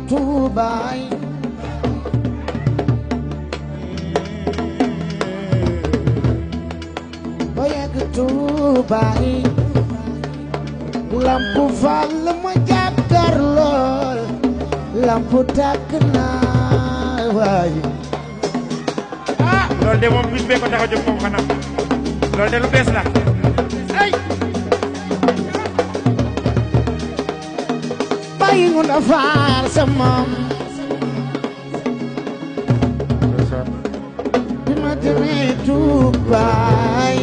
Tuubaay ba yegg Tuubaay Lamp Fall ma jàkkar lool lamp tàkk naa waay loolu de moom bis bee ko tax a jóg moom xanaa loolu de lu bees la ay bàyyi ngu na faal sa moom bi ma demee Tuubaay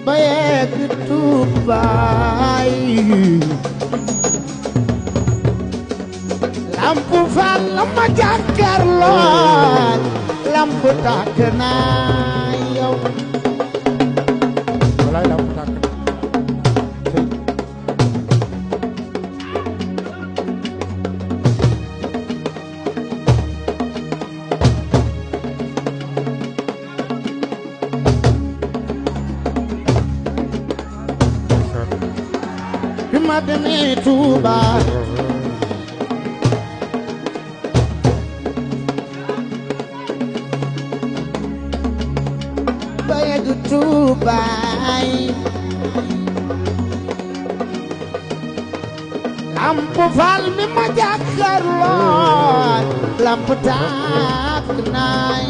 ba yegg Tuubaay Lamp Fall ma jàkkar lool lamp tàkk naa yow walaay lamp tàkk bi ma demee Tuuba ba yegg Tuubaay Lamp Fall mi ma jàkkar lool lamp tàkk naay